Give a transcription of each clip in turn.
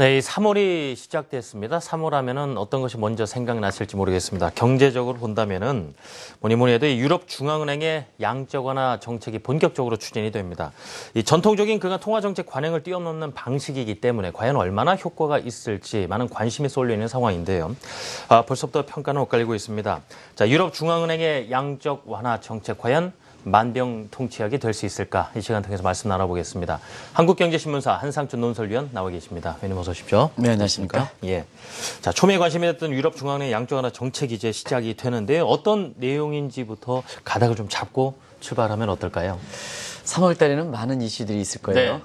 네, 3월이 시작됐습니다. 3월 하면은 어떤 것이 먼저 생각나실지 모르겠습니다. 경제적으로 본다면은 뭐니 해도 유럽 중앙은행의 양적 완화 정책이 본격적으로 추진이 됩니다. 이 전통적인 그간 통화 정책 관행을 뛰어넘는 방식이기 때문에 과연 얼마나 효과가 있을지 많은 관심이 쏠려 있는 상황인데요. 벌써부터 평가는 엇갈리고 있습니다. 자, 유럽 중앙은행의 양적 완화 정책 과연 만병통치약이 될 수 있을까? 이 시간 통해서 말씀 나눠보겠습니다. 한국경제신문사 한상준 논설위원 나와 계십니다. 위원님 어서 오십시오. 네, 안녕하십니까? 예. 자, 초미에 관심이 됐던 유럽 중앙은행 양적 완화 정책이 이제 시작이 되는데요. 어떤 내용인지부터 가닥을 좀 잡고 출발하면 어떨까요? 3월 달에는 많은 이슈들이 있을 거예요. 네.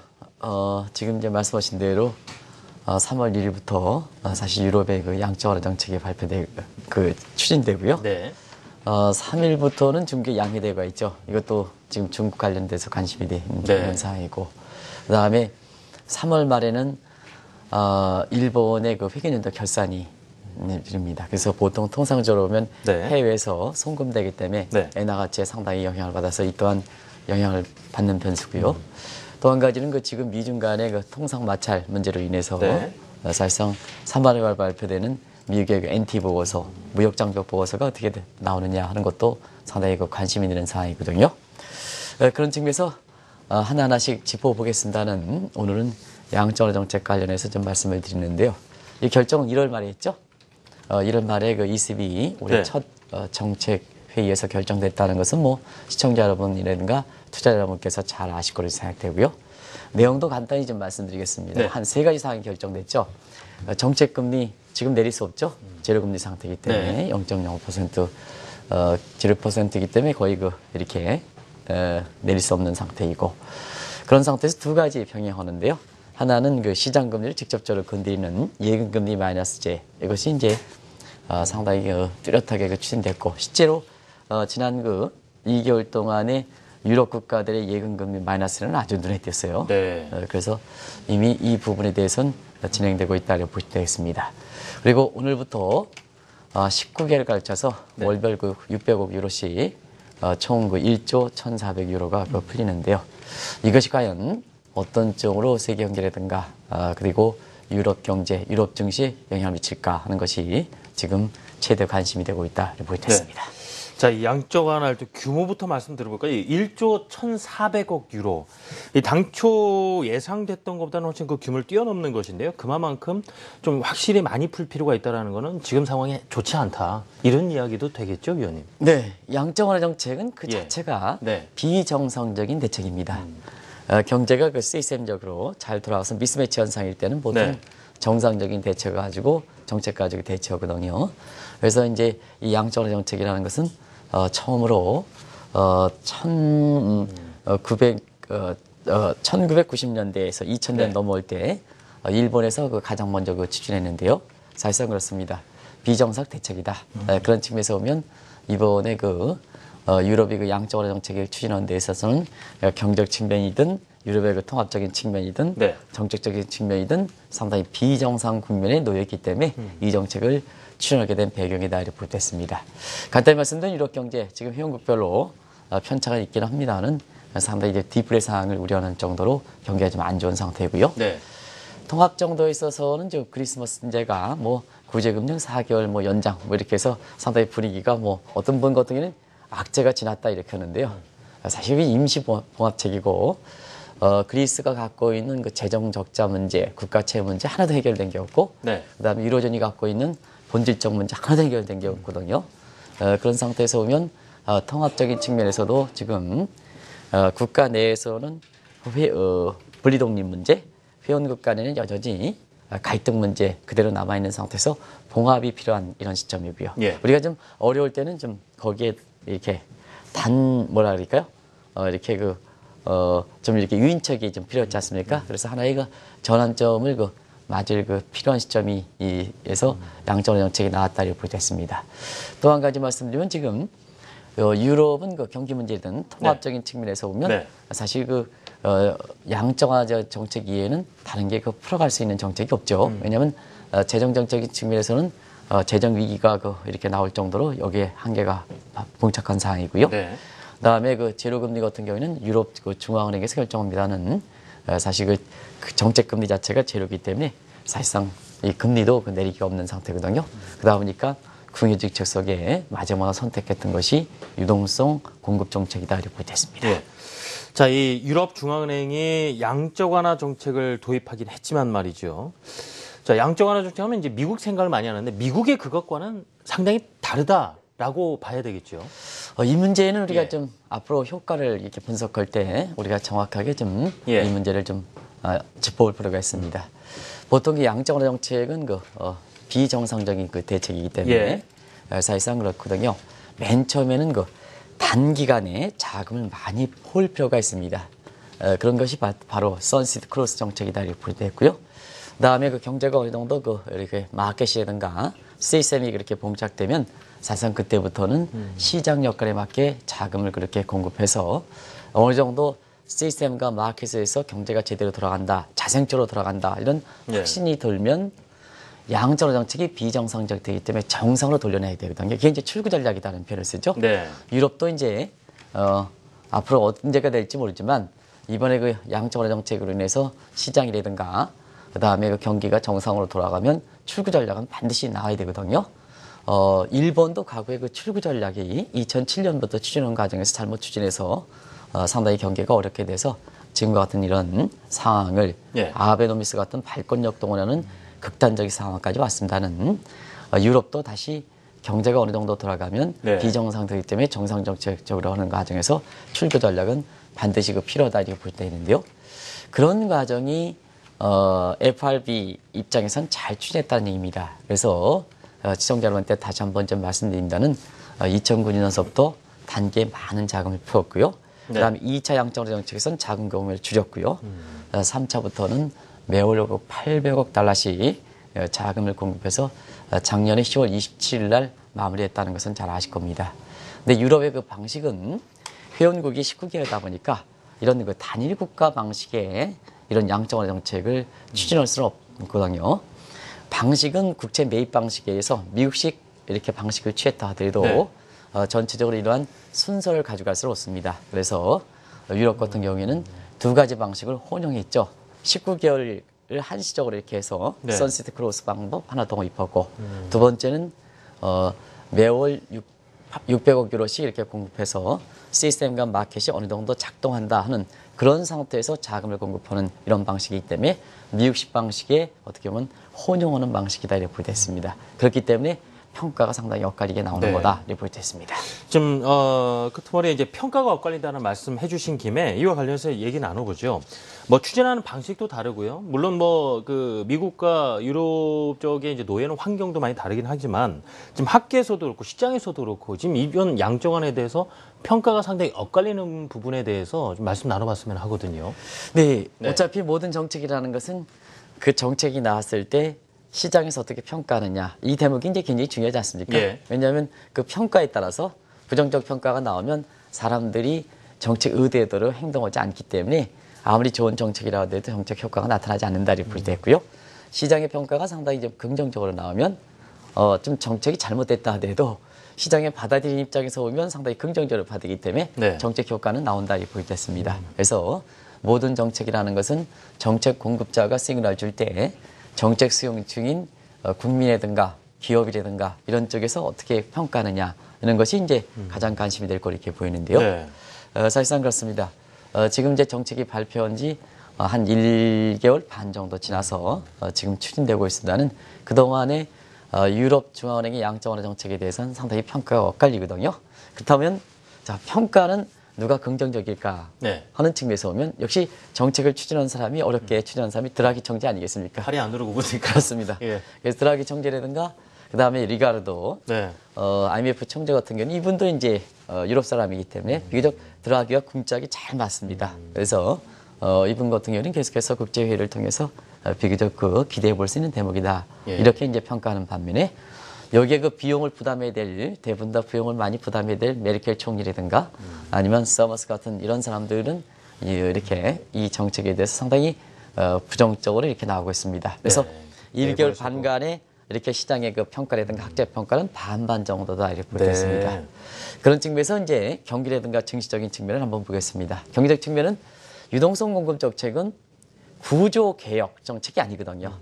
지금 이제 말씀하신 대로 3월 1일부터 사실 유럽의 그 양적 완화 정책이 추진되고요. 네. 3일부터는 중국의 양해대회가 있죠. 이것도 지금 중국 관련돼서 관심이 있는 사항이고, 그 다음에 3월 말에는 일본의 그 회계연도 결산이 이릅니다. 그래서 보통 통상적으로 보면 해외에서 송금되기 때문에 엔화 가치에 상당히 영향을 받아서 이 또한 영향을 받는 변수고요. 또 한 가지는 그 지금 미중 간의 그 통상 마찰 문제로 인해서 사실상 3월에 발표되는 미국의 그 NT 보고서, 무역장벽 보고서가 어떻게 나오느냐 하는 것도 상당히 그 관심이 있는 사항이거든요. 그런 측면에서 하나하나씩 짚어보겠습니다는 오늘은 양적 완화 정책 관련해서 좀 말씀을 드리는데요. 이 결정은 1월 말에 했죠. 1월 말에 그 ECB 올해 첫 정책 회의에서 결정됐다는 것은 뭐 시청자 여러분이라든가 투자자 여러분께서 잘 아실 거로 생각되고요. 내용도 간단히 좀 말씀드리겠습니다. 한 3가지 사항이 결정됐죠. 정책금리 지금 내릴 수 없죠. 제로금리 상태이기 때문에 0.05%, 0%이기 때문에 거의 이렇게 내릴 수 없는 상태이고, 그런 상태에서 2가지 병행하는데요. 하나는 그 시장금리를 직접적으로 건드리는 예금금리 마이너스제, 이것이 이제 상당히 뚜렷하게 추진됐고, 실제로 지난 2개월 동안에 유럽 국가들의 예금금리 마이너스는 아주 눈에 띄었어요. 그래서 이미 이 부분에 대해서는 진행되고 있다고 보시면 되겠습니다. 그리고 오늘부터 19개를 걸쳐서 월별 600억 유로씩 총 1조 1,400 유로가 풀리는데요. 이것이 과연 어떤 쪽으로 세계 경제라든가 그리고 유럽 경제, 유럽 증시에 영향을 미칠까 하는 것이 지금 최대 관심이 되고 있다고 보겠습니다. 자, 이 양적 완화할 때 규모부터 말씀드려볼까요? 1조 1,400억 유로. 이 당초 예상됐던 것보다는 훨씬 그 규모를 뛰어넘는 것인데요. 그만큼 좀 확실히 많이 풀 필요가 있다는 거는 지금 상황이 좋지 않다. 이런 이야기도 되겠죠, 위원님? 네. 양적 완화 정책은 그 자체가 비정상적인 대책입니다. 경제가 시스템적으로 잘 돌아가서 미스매치 현상일 때는 보통 정상적인 대책을 가지고 정책 가지고 대처하거든요. 그래서 이제 이 양적 완화 정책이라는 것은 처음으로 1990년대에서 2000년 넘어올 때 일본에서 가장 먼저 추진했는데요. 사실상 그렇습니다. 비정상 대책이다. 그런 측면에서 보면 이번에 유럽이 양적 완화 정책을 추진하는 데 있어서는 경제적 측면이든 유럽의 통합적인 측면이든 정책적인 측면이든 상당히 비정상 국면에 놓여있기 때문에 이 정책을 추진하게 된 배경이다 이렇게 보겠습니다. 간단히 말씀드린 유럽 경제 지금 회원국별로 편차가 있기는 합니다만 상당히 이제 디플레 상황을 우려하는 정도로 경기가 좀 안 좋은 상태고요. 통합 정도에 있어서는 좀 크리스마스 문제가 구제금융 4개월 연장 이렇게 해서 상당히 분위기가 어떤 분 같은 경우는 악재가 지났다 이렇게 하는데요. 사실 임시 봉합책이고 그리스가 갖고 있는 재정 적자 문제, 국가 채무 문제 하나도 해결된 게 없고, 그다음에 유로존이 갖고 있는 본질적 문제 하나도 해결된 게 없거든요. 그런 상태에서 보면 통합적인 측면에서도 지금 국가 내에서는 분리독립 문제, 회원국 간에는 여전히 갈등 문제 그대로 남아있는 상태에서 봉합이 필요한 이런 시점이고요. 우리가 좀 어려울 때는 좀 거기에 이렇게 이렇게 좀 이렇게 유인책이 좀 필요하지 않습니까? 그래서 하나의 전환점을 맞을 필요한 시점에서 양적 완화 정책이 나왔다 이렇게 보겠습니다. 또 한 가지 말씀드리면 지금 유럽은 경기 문제든 통합적인 측면에서 보면 사실 양적 완화 정책 이외에는 다른 게 풀어갈 수 있는 정책이 없죠. 왜냐하면 재정 정책인 측면에서는 재정 위기가 이렇게 나올 정도로 여기에 한계가 봉착한 상황이고요. 그다음에 제로금리 같은 경우에는 유럽 중앙은행에서 결정합니다는 사실 그 정책 금리 자체가 제로이기 때문에 사실상 이 금리도 그 내리기가 없는 상태거든요. 그러다 보니까 궁예정책 속에 마지막으로 선택했던 것이 유동성 공급 정책이다 이렇게 보겠습니다. 예. 자, 이 유럽 중앙은행이 양적 완화 정책을 도입하긴 했지만 말이죠. 자, 양적 완화 정책 하면 이제 미국 생각을 많이 하는데 미국의 그것과는 상당히 다르다라고 봐야 되겠죠. 이 문제는 우리가 예. 좀 앞으로 효과를 이렇게 분석할 때 우리가 정확하게 좀 이 예. 문제를 좀 짚어볼 필요가 있습니다. 보통 이 양적 완화 정책은 비정상적인 그 대책이기 때문에 사실상 그렇거든요. 맨 처음에는 단기간에 자금을 많이 모을 필요가 있습니다. 그런 것이 바로 선시드 크로스 정책이다 이렇게 부르됐고요. 그다음에 그 경제가 어느 정도 이렇게 마켓이라든가 시스템이 그렇게 봉착되면 사실상 그때부터는 시장 역할에 맞게 자금을 그렇게 공급해서 어느 정도 시스템과 마켓에서 경제가 제대로 돌아간다, 자생적으로 돌아간다 이런 확신이 들면 양적 완화 정책이 비정상적 되기 때문에 정상으로 돌려내야 되거든요. 이게 이제 출구 전략이라는 표현을 쓰죠. 네. 유럽도 이제 앞으로 언제가 될지 모르지만 이번에 그 양적 완화 정책으로 인해서 시장이라든가 그다음에 그 경기가 정상으로 돌아가면 출구 전략은 반드시 나와야 되거든요. 일본도 과거에 그 출구 전략이 2007년부터 추진한 과정에서 잘못 추진해서 상당히 경기가 어렵게 돼서 지금과 같은 이런 상황을 아베노미스 같은 발권력 동원하는 극단적인 상황까지 왔습니다는 유럽도 다시 경제가 어느 정도 돌아가면 비정상되기 때문에 정상 정책적으로 하는 과정에서 출구 전략은 반드시 필요하다 이렇게 볼 때 있는데요. 그런 과정이 FRB 입장에선 잘 추진했다는 얘기입니다. 그래서 시청자 여러분한테 다시 한번 좀 말씀드린다는 2009년서부터 단기에 많은 자금을 풀었고요. 그다음에 2차 양적 완화 정책에서는 자금 공급을 줄였고요. 3차부터는 매월 800억 달러씩 자금을 공급해서 작년에 10월 27일 날 마무리했다는 것은 잘 아실 겁니다. 근데 유럽의 그 방식은 회원국이 19개이다 보니까 이런 그 단일 국가 방식의 이런 양적 완화 정책을 추진할 수는 없거든요. 방식은 국채 매입 방식에 의해서 미국식 이렇게 방식을 취했다 하더라도 전체적으로 이러한 순서를 가져갈 수는 없습니다. 그래서 유럽 같은 경우에는 두 가지 방식을 혼용했죠. 19개월을 한시적으로 이렇게 해서 선시드 크로스 방법 하나 도입하고 두 번째는 매월 600억 유로씩 이렇게 공급해서 시스템과 마켓이 어느 정도 작동한다 하는 그런 상태에서 자금을 공급하는 이런 방식이기 때문에 미국식 방식에 어떻게 보면 혼용하는 방식이다 이렇게 볼 때 있습니다. 그렇기 때문에 평가가 상당히 엇갈리게 나오는 거다 이렇게 볼 때 있습니다. 좀 끝머리에 이제 평가가 엇갈린다는 말씀 해주신 김에 이와 관련해서 얘기 나눠보죠. 뭐 추진하는 방식도 다르고요. 물론 뭐 그 미국과 유럽 쪽의 이제 노예는 환경도 많이 다르긴 하지만 지금 학계에서도 그렇고 시장에서도 그렇고 지금 이번 양적 완화에 대해서 평가가 상당히 엇갈리는 부분에 대해서 좀 말씀 나눠봤으면 하거든요. 네, 어차피 모든 정책이라는 것은 그 정책이 나왔을 때 시장에서 어떻게 평가하느냐 이 대목이 이제 굉장히 중요하지 않습니까? 왜냐하면 그 평가에 따라서 부정적 평가가 나오면 사람들이 정책 의도대로 행동하지 않기 때문에 아무리 좋은 정책이라고 해도 정책 효과가 나타나지 않는다 이렇게 볼 때 있고요. 시장의 평가가 상당히 좀 긍정적으로 나오면 좀 정책이 잘못됐다 하더라도 시장에 받아들이는 입장에서 보면 상당히 긍정적으로 받기 때문에 정책 효과는 나온다 이렇게 볼 때 있습니다. 그래서 모든 정책이라는 것은 정책 공급자가 시그널 줄 때 정책 수용 중인 국민이라든가 기업이라든가 이런 쪽에서 어떻게 평가하느냐 이런 것이 이제 가장 관심이 될 거 이렇게 보이는데요. 사실상 그렇습니다. 지금 이제 정책이 발표한 지 한 1개월 반 정도 지나서 지금 추진되고 있습니다는 그동안에 유럽 중앙은행의 양적 완화 정책에 대해서는 상당히 평가가 엇갈리거든요. 그렇다면 자, 평가는 누가 긍정적일까 하는 측면에서 보면 역시 정책을 추진한 사람이 어렵게 추진한 사람이 드라기 총재 아니겠습니까? 팔이 안으로 굽으니까. 그렇습니다. 그래서 드라기 총재라든가 그다음에 리가르도 IMF 총재 같은 경우는 이분도 이제 유럽 사람이기 때문에 비교적 드라기와 궁짝이 잘 맞습니다. 그래서 이분 같은 경우는 계속해서 국제회의를 통해서 비교적 기대해 볼 수 있는 대목이다. 이렇게 이제 평가하는 반면에 여기에 그 비용을 부담해야 될, 대부분 다 비용을 많이 부담해야 될 메르켈 총리라든가 아니면 서머스 같은 이런 사람들은 이렇게 이 정책에 대해서 상당히 부정적으로 이렇게 나오고 있습니다. 그래서 1개월 반간에 이렇게 시장의 그 평가라든가 학자 평가는 반반 정도다 이렇게 보겠습니다. 그런 측면에서 이제 경기라든가 증시적인 측면을 한번 보겠습니다. 경기적 측면은 유동성 공급 정책은 구조 개혁 정책이 아니거든요.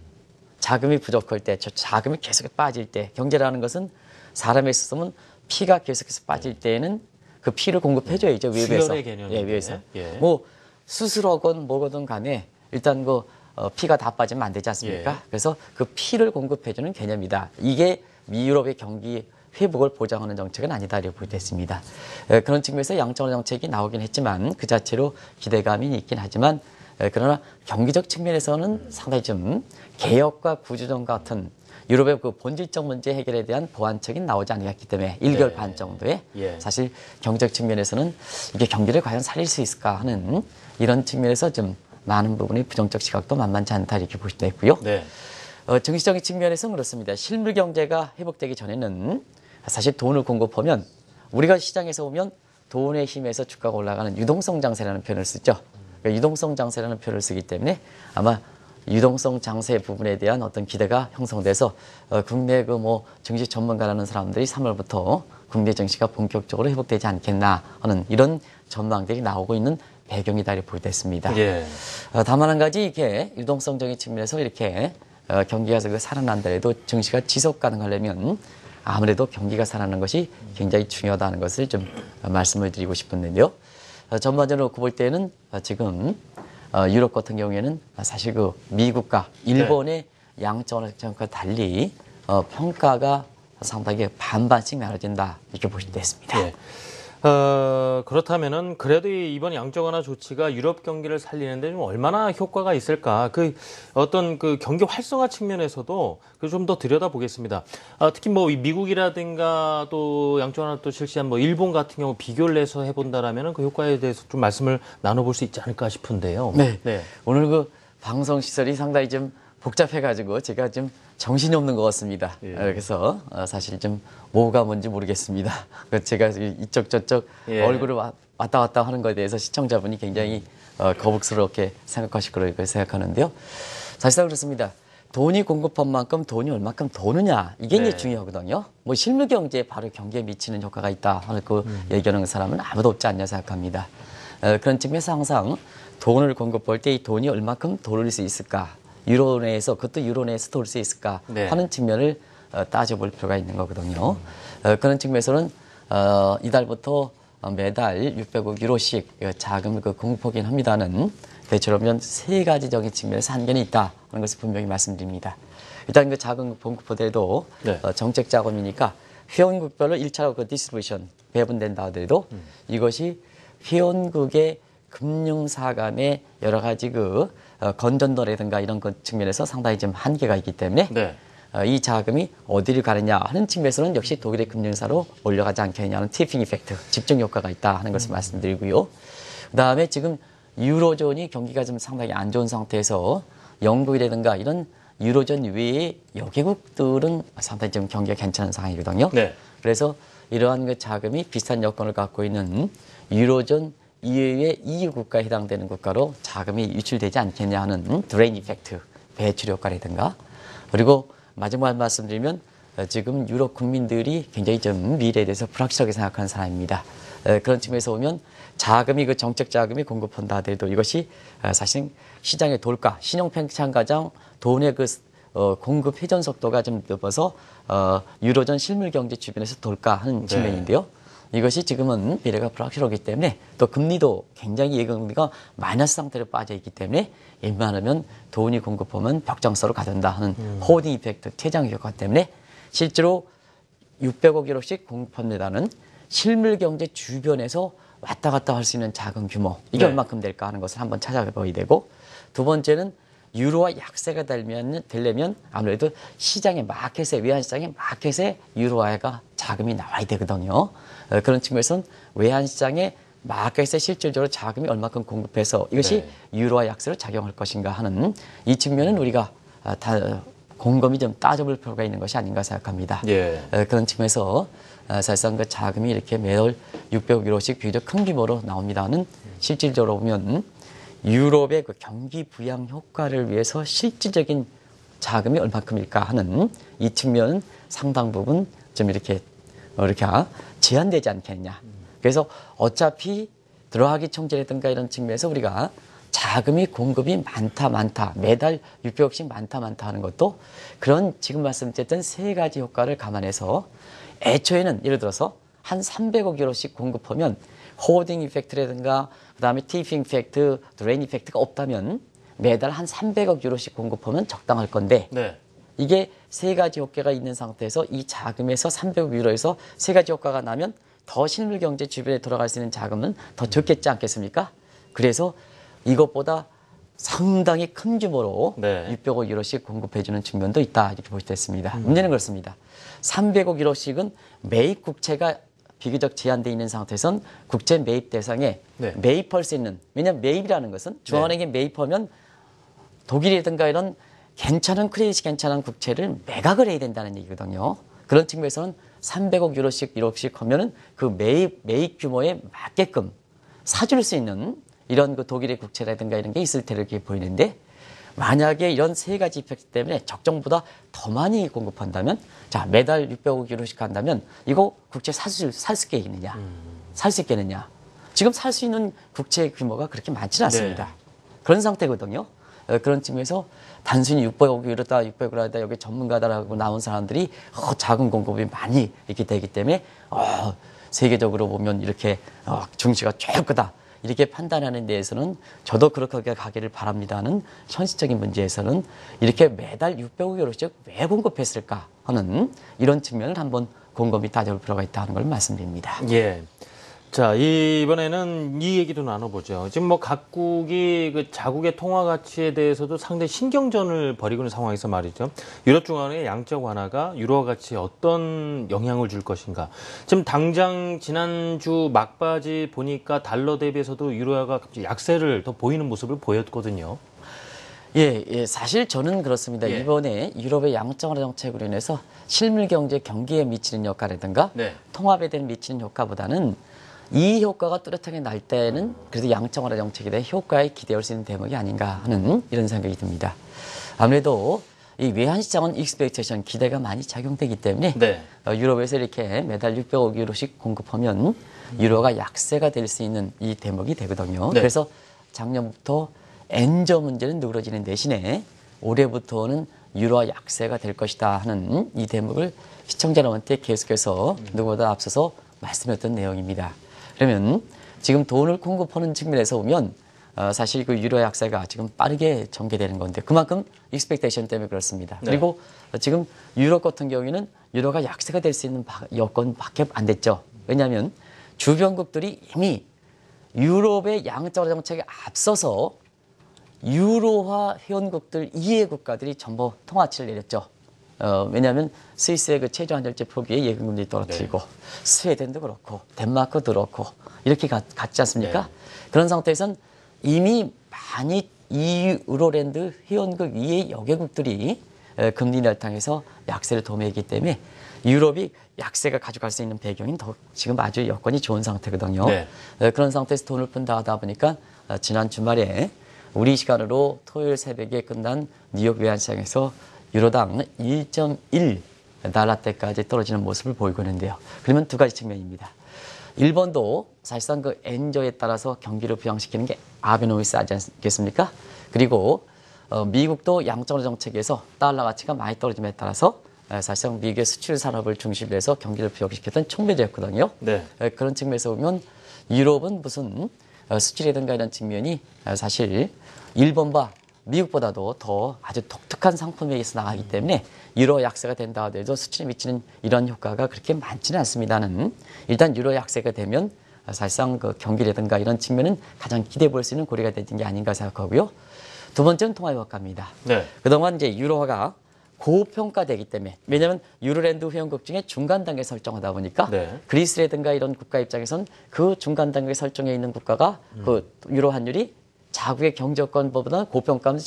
자금이 부족할 때, 저 자금이 계속 빠질 때, 경제라는 것은 사람에 있어서는 피가 계속해서 빠질 때에는 그 피를 공급해줘야죠. 외부에서. 수혈의 개념인데. 예, 외부에서. 예. 뭐 수술하건 뭐거든 간에 일단 그 피가 다 빠지면 안 되지 않습니까? 예. 그래서 그 피를 공급해주는 개념이다. 이게 미유럽의 경기 회복을 보장하는 정책은 아니다 이렇게 보겠습니다. 그런 측면에서 양적완화 정책이 나오긴 했지만 그 자체로 기대감이 있긴 하지만 그러나 경기적 측면에서는 상당히 좀 개혁과 구조정 같은 유럽의 그 본질적 문제 해결에 대한 보완책이 나오지 않았기 때문에 1개월 반 정도에 사실 경제적 측면에서는 이게 경기를 과연 살릴 수 있을까 하는 이런 측면에서 좀 많은 부분의 부정적 시각도 만만치 않다 이렇게 볼 수도 있고요. 네. 정치적인 측면에서는 그렇습니다. 실물 경제가 회복되기 전에는 사실 돈을 공급하면 우리가 시장에서 보면 돈의 힘에서 주가가 올라가는 유동성 장세라는 표현을 쓰죠. 그러니까 유동성 장세라는 표현을 쓰기 때문에 아마 유동성 장세 부분에 대한 어떤 기대가 형성돼서 국내 그 뭐 증시 전문가라는 사람들이 3월부터 국내 증시가 본격적으로 회복되지 않겠나 하는 이런 전망들이 나오고 있는 배경이다 이렇게 보게 됐습니다. 예. 다만 한 가지 이게 유동성적인 측면에서 이렇게 경기가 살아난다해도 증시가 지속 가능하려면 아무래도 경기가 살아나는 것이 굉장히 중요하다는 것을 좀 말씀을 드리고 싶었는데요. 전반적으로 놓고 볼 때는 지금 유럽 같은 경우에는 사실 그 미국과 일본의 양적완화 정책과 달리 평가가 상당히 반반씩 나눠진다 이렇게 보시면 되겠습니다. 예. 그렇다면은 그래도 이번 양적완화 조치가 유럽 경기를 살리는데 좀 얼마나 효과가 있을까? 그 어떤 그 경기 활성화 측면에서도 좀 더 들여다보겠습니다. 특히 뭐 미국이라든가 또 양적완화 또 실시한 뭐 일본 같은 경우 비교를 해서 해본다라면은 그 효과에 대해서 좀 말씀을 나눠볼 수 있지 않을까 싶은데요. 네. 오늘 그 방송 시설이 상당히 좀 복잡해가지고 제가 좀 정신이 없는 것 같습니다. 그래서 사실 좀 뭐가 뭔지 모르겠습니다. 제가 이쪽 저쪽 얼굴을 왔다 갔다 하는 것에 대해서 시청자분이 굉장히 거북스럽게 생각하실 거라고 생각하는데요. 사실상 그렇습니다. 돈이 공급한 만큼 돈이 얼마큼 도느냐 이게 이제 중요하거든요. 뭐 실물 경제에 바로 경기에 미치는 효과가 있다 하는 그 얘기하는 사람은 아무도 없지 않냐 생각합니다. 그런 측면에서 항상 돈을 공급할 때 이 돈이 얼마큼 돌릴 수 있을까? 유로 내에서 그것도 유로 내에서 돌릴 수 있을까 하는 측면을 따져볼 필요가 있는 거거든요. 그런 측면에서는 이달부터 매달 600억 유로씩 자금을 공급하긴 합니다는 대체로 보면 세 가지적인 측면에서 한계는 있다 하는 것을 분명히 말씀드립니다. 일단 그 자금 공급보다도 정책 자금이니까 회원국별로 1차로 그 디스트리뷰션 배분된다 하더라도 이것이 회원국의 금융사 간의 여러 가지 그 건전도라든가 이런 것 측면에서 상당히 좀 한계가 있기 때문에 이 자금이 어디를 가느냐 하는 측면에서는 역시 독일의 금융사로 몰려가지 않겠느냐는 티핑 이펙트, 집중 효과가 있다 하는 것을 말씀드리고요. 그다음에 지금 유로존이 경기가 좀 상당히 안 좋은 상태에서 영국이라든가 이런 유로존 외의 여개국들은 상당히 좀 경기가 괜찮은 상황이거든요. 그래서 이러한 그 자금이 비슷한 여건을 갖고 있는 유로존 이외의 EU 국가에 해당되는 국가로 자금이 유출되지 않겠냐 하는 드레인 이펙트, 배출 효과라든가 그리고 마지막 말씀드리면 지금 유럽 국민들이 굉장히 좀 미래에 대해서 불확실하게 생각하는 사람입니다. 그런 측면에서 보면 자금이 그 정책 자금이 공급한다 하더라도 이것이 사실 시장의 돌가, 신용 팽창 과정 돈의 그 공급 회전 속도가 좀 높아서 유로존 실물 경제 주변에서 돌가하는 측면인데요. 이것이 지금은 미래가 불확실하기 때문에 또 금리도 굉장히 예금리가 마이너스 상태로 빠져 있기 때문에 웬만하면 돈이 공급하면 벽장서로 가된다 하는 호딩 이펙트, 퇴장 효과 때문에 실제로 600억 유로씩 공급합니다는 실물 경제 주변에서 왔다 갔다 할 수 있는 자금 규모 이게 얼마큼 될까 하는 것을 한번 찾아봐야 되고 두 번째는 유로화 약세가 되려면 아무래도 시장의 마켓에 외환시장의 마켓에 유로화가 자금이 나와야 되거든요. 그런 측면에서는 외환시장의 마켓에 실질적으로 자금이 얼마큼 공급해서 이것이 유로화 약세로 작용할 것인가 하는 이 측면은 우리가 다 곰곰이 좀 따져볼 필요가 있는 것이 아닌가 생각합니다. 그런 측면에서 사실상 그 자금이 이렇게 매월 600억 유로씩 비교적 큰 규모로 나옵니다는 실질적으로 보면 유럽의 그 경기 부양 효과를 위해서 실질적인 자금이 얼마큼일까 하는 이 측면은 상당 부분 좀 이렇게 제한되지 않겠냐. 그래서 어차피 들어가기 총재라든가 이런 측면에서 우리가 자금이 공급이 많다 매달 600억씩 많다 하는 것도 그런 지금 말씀드렸던 세 가지 효과를 감안해서 애초에는 예를 들어서 한 300억 유로씩 공급하면 호딩 이펙트라든가 그다음에 티핑 이펙트, 드레인 이펙트가 없다면 매달 한 300억 유로씩 공급하면 적당할 건데 네. 이게 세 가지 효과가 있는 상태에서 이 자금에서 300억 유로에서 세 가지 효과가 나면 더 실물 경제 주변에 돌아갈 수 있는 자금은 더 적겠지 않겠습니까? 그래서 이것보다 상당히 큰 규모로 네. 600억 유로씩 공급해주는 측면도 있다 이렇게 볼 수 있습니다. 문제는 그렇습니다. 300억 유로씩은 매입 국채가 비교적 제한되어 있는 상태에선 국채 매입 대상에 네. 매입할 수 있는 왜냐하면 매입이라는 것은 중앙은행에 매입하면 독일이든가 이런 괜찮은 크레딧이 괜찮은 국채를 매각을 해야 된다는 얘기거든요. 그런 측면에서는 300억 유로씩 하면은 그 매입 규모에 맞게끔 사줄 수 있는 이런 그 독일의 국채라든가 이런 게 있을 테를 이렇게 보이는데 만약에 이런 세 가지 이펙트 때문에 적정보다 더 많이 공급한다면 자 매달 600억 유로씩 한다면 이거 국채 살 수 있겠느냐? 살 수 있겠느냐? 지금 살 수 있는 국채 규모가 그렇게 많지는 않습니다. 네. 그런 상태거든요. 그런 측면에서 단순히 600억 유로다, 600억 유로다 여기 전문가다라고 나온 사람들이 자금 공급이 많이 이렇게 되기 때문에 세계적으로 보면 이렇게 증시가 쭉 크다. 이렇게 판단하는 데에서는 저도 그렇게 가기를 바랍니다는 현실적인 문제에서는 이렇게 매달 600억 유로씩 왜 공급했을까 하는 이런 측면을 한번 곰곰이 따져볼 필요가 있다는 걸 말씀드립니다. 예. 자, 이번에는 이 얘기도 나눠보죠. 지금 뭐 각국이 그 자국의 통화 가치에 대해서도 상당히 신경전을 벌이고 있는 상황에서 말이죠. 유럽중앙은행의 양적 완화가 유로화 가치에 어떤 영향을 줄 것인가. 지금 당장 지난주 막바지 보니까 달러 대비해서도 유로화가 갑자기 약세를 더 보이는 모습을 보였거든요. 예, 사실 저는 그렇습니다. 예. 이번에 유럽의 양적 완화 정책으로 인해서 실물 경제 경기에 미치는 효과라든가 네. 통합에 대한 미치는 효과보다는 이 효과가 뚜렷하게 날 때는 그래도 양적 완화 정책에 대해 효과에 기대할 수 있는 대목이 아닌가 하는 이런 생각이 듭니다. 아무래도 이 외환 시장은 익스펙테이션 기대가 많이 작용되기 때문에 네. 유럽에서 이렇게 매달 600억 유로씩 공급하면 유로가 약세가 될 수 있는 이 대목이 되거든요. 네. 그래서 작년부터 엔저 문제는 누그러지는 대신에 올해부터는 유로화 약세가 될 것이다 하는 이 대목을 시청자 여러분한테 계속해서 누구보다 앞서서 말씀했던 내용입니다. 그러면 지금 돈을 공급하는 측면에서 보면 사실 그 유로 약세가 지금 빠르게 전개되는 건데 그만큼 익스펙테이션 때문에 그렇습니다. 네. 그리고 지금 유럽 같은 경우에는 유로가 약세가 될 수 있는 여건밖에 안 됐죠. 왜냐하면 주변국들이 이미 유럽의 양적 정책에 앞서서 유로화 회원국들 이해 국가들이 전부 통화치를 내렸죠. 왜냐하면 스위스의 그 최저 한절제 포기에 예금금리 떨어뜨리고 스웨덴도 그렇고 덴마크도 그렇고 이렇게 갔지 않습니까? 네. 그런 상태에선 이미 많이 유로랜드 회원국 이해 여개국들이 금리 인하를 약세를 도모했기 때문에 유럽이 약세가 가져갈 수 있는 배경인 지금 아주 여건이 좋은 상태거든요. 네. 그런 상태에서 돈을 푼다 하다 보니까 지난 주말에 우리 시간으로 토요일 새벽에 끝난 뉴욕 외환시장에서 유로당 1.1 달러대까지 떨어지는 모습을 보이고 있는데요. 그러면 두 가지 측면입니다. 일본도 사실상 그 엔저에 따라서 경기를 부양시키는 게 아베노미스 하지 않겠습니까? 그리고 미국도 양적 완화 정책에서 달러 가치가 많이 떨어짐에 따라서 사실상 미국의 수출 산업을 중심으로 해서 경기를 부양시켰던 촉매제였거든요. 네. 그런 측면에서 보면 유럽은 무슨 수출이든가 이런 측면이 사실 일본과 미국보다도 더 아주 독특한 상품에서 나가기 때문에 유로 약세가 된다 하더라도 수출에 미치는 이런 효과가 그렇게 많지는 않습니다는 일단 유로 약세가 되면 사실상 그 경기라든가 이런 측면은 가장 기대해 볼 수 있는 고리가 되는 게 아닌가 생각하고요. 두 번째는 통화 효과입니다. 네. 그동안 이제 유로화가 고평가되기 때문에 왜냐하면 유로랜드 회원국 중에 중간 단계 설정하다 보니까 네. 그리스라든가 이런 국가 입장에선 그 중간 단계 설정에 있는 국가가 그 유로 환율이 자국의 경제권보다 고평가면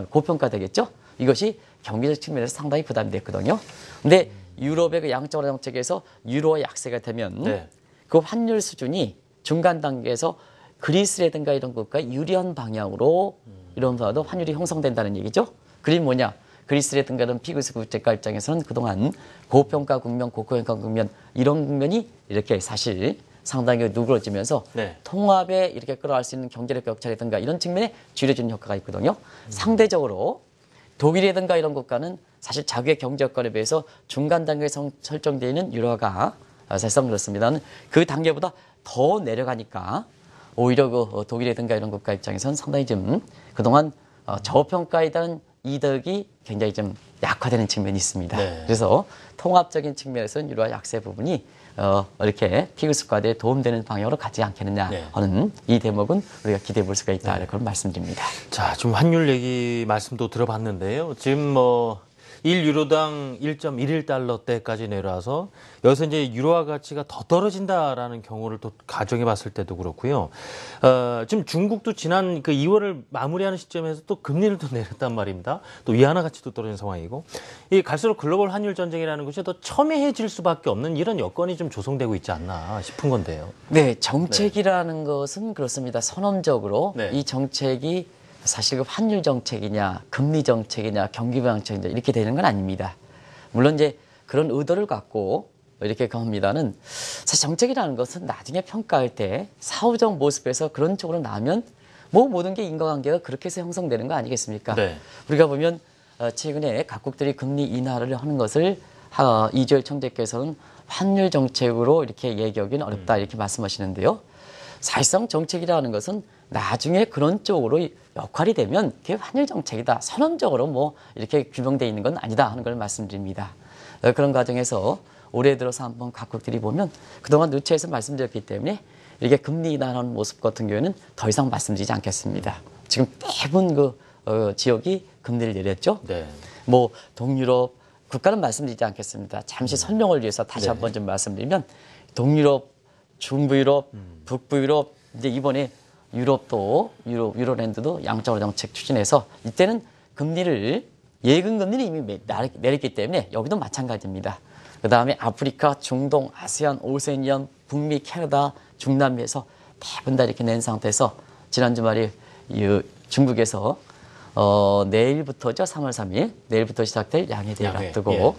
고평가되겠죠. 이것이 경제적 측면에서 상당히 부담이 됐거든요. 근데 유럽의 그 양적 완화 정책에서 유로화 약세가 되면 네. 그 환율 수준이 중간 단계에서 그리스라든가 이런 국가 유리한 방향으로 이러면서도 환율이 형성된다는 얘기죠. 그게 뭐냐? 그리스라든가 이런 피그스 국제가 입장에서는 그동안 고평가 국면, 고평가 국면 이런 국면이 이렇게 사실 상당히 누그러지면서 네. 통합에 이렇게 끌어갈 수 있는 경제력 격차라든가 이런 측면에 줄여주는 효과가 있거든요. 상대적으로 독일이라든가 이런 국가는 사실 자기의 경제 여건에 비해서 중간 단계에 설정되어 있는 유로화가 사실상 그렇습니다. 그 단계보다 더 내려가니까 오히려 그 독일이라든가 이런 국가 입장에서는 상당히 좀 그동안 저평가에 대한 이득이 굉장히 좀 약화되는 측면이 있습니다. 네. 그래서 통합적인 측면에서는 유로화 약세 부분이 이렇게 피그스 과대에 도움되는 방향으로 가지 않겠느냐 네. 하는 이 대목은 우리가 기대해 볼 수가 있다. 그런 말씀드립니다. 자, 좀 환율 얘기 말씀도 들어봤는데요. 지금 뭐 1유로당 1.11달러대까지 내려와서 여기서 이제 유로화 가치가 더 떨어진다라는 경우를 또 가정해 봤을 때도 그렇고요. 지금 중국도 지난 그 2월을 마무리하는 시점에서 또 금리를 또 내렸단 말입니다. 또 위안화 가치도 떨어진 상황이고, 이 갈수록 글로벌 환율 전쟁이라는 것이 더 첨예해질 수밖에 없는 이런 여건이 좀 조성되고 있지 않나 싶은 건데요. 네, 정책이라는 것은 그렇습니다. 선언적으로 네. 이 정책이 사실 그 환율 정책이냐, 금리 정책이냐, 경기 부양 정책이냐 이렇게 되는 건 아닙니다. 물론 이제 그런 의도를 갖고 이렇게 합니다는 사실 정책이라는 것은 나중에 평가할 때 사후적 모습에서 그런 쪽으로 나면 뭐 모든 게 인과관계가 그렇게 해서 형성되는 거 아니겠습니까? 네. 우리가 보면 최근에 각국들이 금리 인하를 하는 것을 이주열 총재께서는 환율 정책으로 이렇게 얘기하기는 어렵다 이렇게 말씀하시는데요. 사실상 정책이라는 것은 나중에 그런 쪽으로 역할이 되면 그게 환율 정책이다. 선언적으로 뭐 이렇게 규명되어 있는 건 아니다 하는 걸 말씀드립니다. 그런 과정에서 올해 들어서 한번 각국들이 보면 그동안 누차에서 말씀드렸기 때문에 이렇게 금리 인하하는 모습 같은 경우에는 더 이상 말씀드리지 않겠습니다. 지금 대부분 그 지역이 금리를 내렸죠. 네. 뭐 동유럽 국가는 말씀드리지 않겠습니다. 잠시 설명을 위해서 다시 한번 좀 말씀드리면 동유럽, 중부유럽, 북부유럽 이제 이번에 유럽도 유로랜드도 양적으로 정책 추진해서 이때는 금리를 예금 금리를 이미 내렸기 때문에 여기도 마찬가지입니다. 그 다음에 아프리카, 중동, 아세안, 오세니안, 북미, 캐나다, 중남미에서 대부분 다 이렇게 낸 상태에서 지난 주말에 중국에서 내일부터죠. 3월 3일 내일부터 시작될 양해대회를 앞두고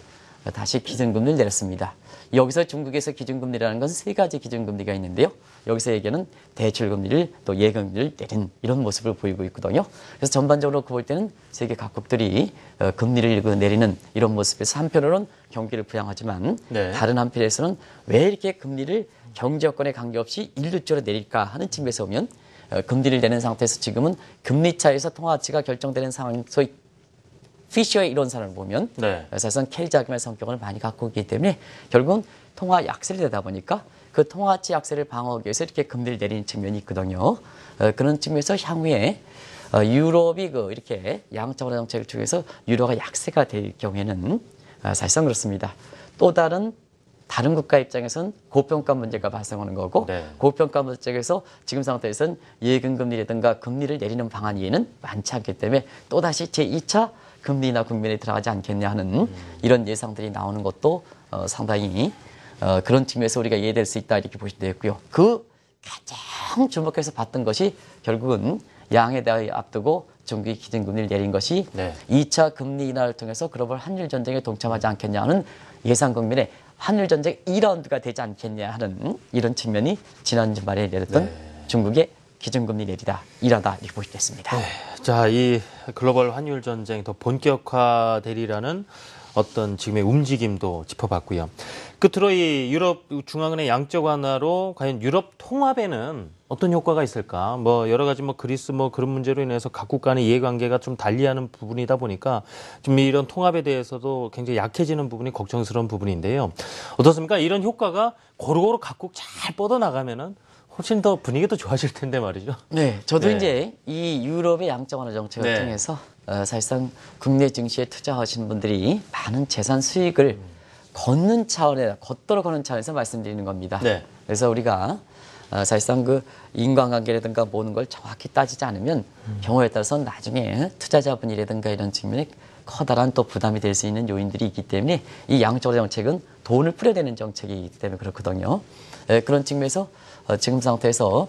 다시 기준금리를 내렸습니다. 여기서 중국에서 기준금리라는 건 세 가지 기준금리가 있는데요. 여기서 얘기하는 대출금리를 또 예금리를 내린 이런 모습을 보이고 있거든요. 그래서 전반적으로 볼 때는 세계 각국들이 금리를 내리는 이런 모습에서 한편으로는 경기를 부양하지만 네. 다른 한편에서는 왜 이렇게 금리를 경제 여건에 관계없이 일률적으로 내릴까 하는 측면에서 보면 금리를 내는 상태에서 지금은 금리 차에서 통화가치가 결정되는 상황, 소위 피셔의 이론상을 보면 네. 사실상 캐리 자금의 성격을 많이 갖고 있기 때문에 결국은 통화 약세를 내다 보니까 그 통화가치 약세를 방어하기 위해서 이렇게 금리를 내리는 측면이 있거든요. 그런 측면에서 향후에 유럽이 이렇게 양적으로 정책을 통해서 유로가 약세가 될 경우에는 사실상 그렇습니다. 또 다른 국가 입장에서는 고평가 문제가 발생하는 거고 네. 고평가 문제에서 지금 상태에서는 예금금리라든가 금리를 내리는 방안 이외에는 많지 않기 때문에 또다시 제2차 금리나 국면에 들어가지 않겠냐 하는 이런 예상들이 나오는 것도 상당히 그런 측면에서 우리가 이해될 수 있다 이렇게 보시면 되겠고요. 그 가장 주목해서 봤던 것이 결국은 양해대회 앞두고 중국이 기준금리를 내린 것이 네. 2차 금리 인하를 통해서 글로벌 환율 전쟁에 동참하지 않겠냐 하는 예상 국면에 환율 전쟁 2라운드가 되지 않겠냐 하는 이런 측면이 지난 주말에 내렸던 중국의 기준금리 내리다, 일하다 이렇게 보시면 됐습니다. 네. 자, 이 글로벌 환율 전쟁 더 본격화되리라는 어떤 지금의 움직임도 짚어봤고요. 끝으로 이 유럽 중앙은행 양적 완화로 과연 유럽 통합에는 어떤 효과가 있을까? 뭐 여러 가지 그리스 그런 문제로 인해서 각국 간의 이해관계가 좀 달리하는 부분이다 보니까 좀 이런 통합에 대해서도 굉장히 약해지는 부분이 걱정스러운 부분인데요. 어떻습니까? 이런 효과가 고루고루 각국 잘 뻗어나가면은 훨씬 더 분위기도 좋아질 텐데 말이죠. 네, 저도 네. 이제 이 유럽의 양적 완화 정책을 네. 통해서 사실상 국내 증시에 투자하시는 분들이 많은 재산 수익을 걷도록 거는 차원에서 말씀드리는 겁니다. 네. 그래서 우리가 사실상 그 인과관계라든가 모든 걸 정확히 따지지 않으면 경우에 따라서 나중에 투자자분이라든가 이런 측면에 커다란 또 부담이 될 수 있는 요인들이 있기 때문에 이 양적 완화 정책은 돈을 뿌려대는 정책이기 때문에 그렇거든요. 그런 측면에서 지금 상태에서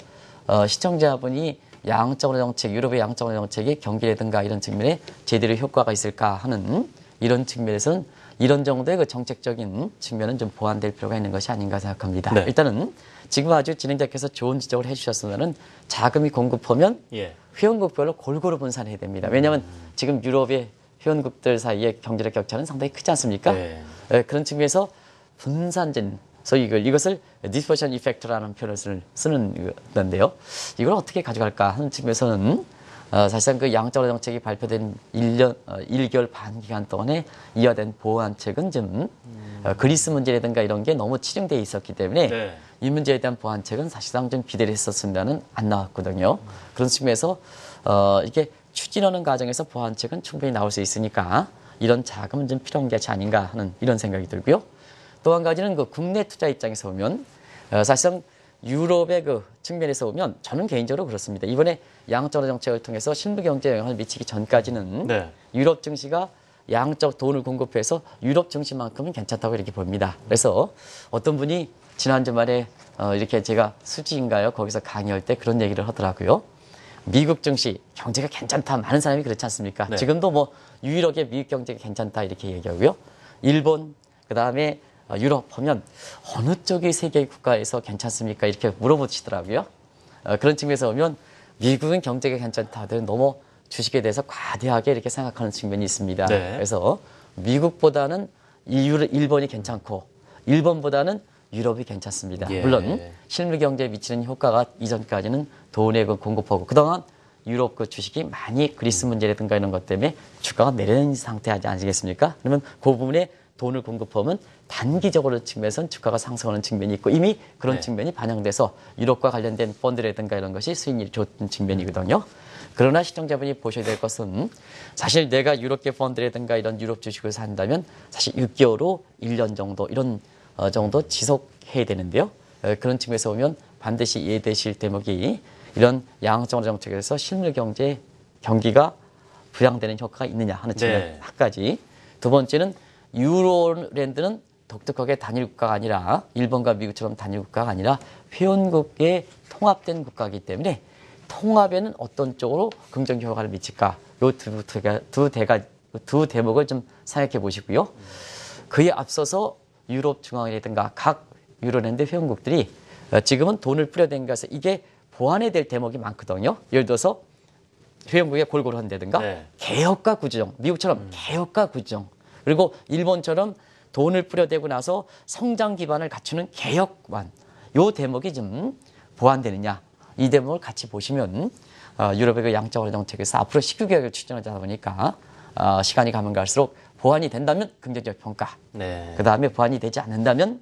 시청자분이 양적 완화 정책, 유럽의 양적 완화 정책이 경기라든가 이런 측면에 제대로 효과가 있을까 하는 이런 측면에서는 이런 정도의 그 정책적인 측면은 좀 보완될 필요가 있는 것이 아닌가 생각합니다. 네. 일단은 지금 아주 진행자께서 좋은 지적을 해주셨으면은 자금이 공급하면 예. 회원국별로 골고루 분산해야 됩니다. 왜냐하면 지금 유럽의 회원국들 사이의 경제적 격차는 상당히 크지 않습니까? 네. 그런 측면에서 분산된 소위 이것을 디스퍼션 이펙트라는 표현을 쓰는 건데요. 이걸 어떻게 가져갈까 하는 측면에서는 사실상 그 양적으로 정책이 발표된 1개월 반 기간 동안에 이화된 보완책은 좀 그리스 문제라든가 이런 게 너무 치중되어 있었기 때문에 네. 이 문제에 대한 보완책은 사실상 좀 기대를 했었습니다는 안 나왔거든요. 그런 측면에서 이렇게 추진하는 과정에서 보완책은 충분히 나올 수 있으니까 이런 자금은 좀 필요한 것이 아닌가 하는 이런 생각이 들고요. 또 한 가지는 그 국내 투자 입장에서 보면 사실상 유럽의 그 측면에서 보면 저는 개인적으로 그렇습니다. 이번에 양적 정책을 통해서 실무 경제에 영향을 미치기 전까지는 네. 유럽 증시가 양적 돈을 공급해서 유럽 증시만큼은 괜찮다고 이렇게 봅니다. 그래서 어떤 분이 지난 주말에 이렇게 제가 수지인가요? 거기서 강의할 때 그런 얘기를 하더라고요. 미국 증시 경제가 괜찮다. 많은 사람이 그렇지 않습니까? 네. 지금도 뭐 유일하게 미국 경제가 괜찮다 이렇게 얘기하고요. 일본 그다음에 유럽 하면 어느 쪽이 세계 국가에서 괜찮습니까? 이렇게 물어보시더라고요. 그런 측면에서 보면 미국은 경제가 괜찮다들 너무 주식에 대해서 과대하게 이렇게 생각하는 측면이 있습니다. 네. 그래서 미국보다는 일본이 괜찮고 일본보다는 유럽이 괜찮습니다. 예. 물론 실물 경제에 미치는 효과가 이전까지는 돈의 그 공급하고 그동안 유럽 그 주식이 많이 그리스 문제라든가 이런 것 때문에 주가가 내려있는 상태 하지 않으시겠습니까? 그러면 그 부분에 돈을 공급하면 단기적으로 측면에서는 주가가 상승하는 측면이 있고 이미 그런 네. 측면이 반영돼서 유럽과 관련된 펀드라든가 이런 것이 수익률이 좋은 측면이거든요. 그러나 시청자분이 보셔야 될 것은 사실 내가 유럽계 펀드라든가 이런 유럽 주식을 산다면 사실 6개월 후 1년 정도 이런 정도 지속해야 되는데요. 그런 측면에서 보면 반드시 이해되실 대목이 이런 양적 정책에서 실물 경제 경기가 부양되는 효과가 있느냐 하는 측면 네. 한 가지. 두 번째는 유로랜드는 독특하게 단일 국가가 아니라 일본과 미국처럼 단일 국가가 아니라 회원국의 통합된 국가이기 때문에 통합에는 어떤 쪽으로 긍정 효과를 미칠까? 이 두 대목을 좀 생각해 보시고요. 그에 앞서서 유럽 중앙이라든가 각 유로랜드 회원국들이 지금은 돈을 뿌려댄 것에서 이게 보완해야 될 대목이 많거든요. 예를 들어서 회원국의 골고루 한다든가 네. 개혁과 구조정, 미국처럼 개혁과 구조정, 그리고 일본처럼 돈을 뿌려대고 나서 성장 기반을 갖추는 개혁관, 요 대목이 좀 보완되느냐, 이 대목을 같이 보시면 유럽의 그 양적 정책에서 앞으로 19개월을 추진하다 보니까 시간이 가면 갈수록 보완이 된다면 긍정적 평가, 네. 그 다음에 보완이 되지 않는다면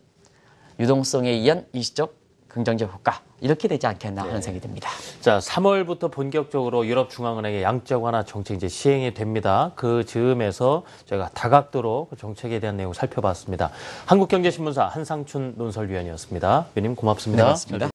유동성에 의한 일시적 긍정적 효과 이렇게 되지 않겠나 하는 생각이 듭니다. 자, 3월부터 본격적으로 유럽중앙은행의 양적 완화 정책 이제 시행이 됩니다. 그 즈음에서 저희가 다각도로 그 정책에 대한 내용 살펴봤습니다. 한국경제신문사 한상춘 논설위원이었습니다. 위원님 고맙습니다. 네, 고맙습니다.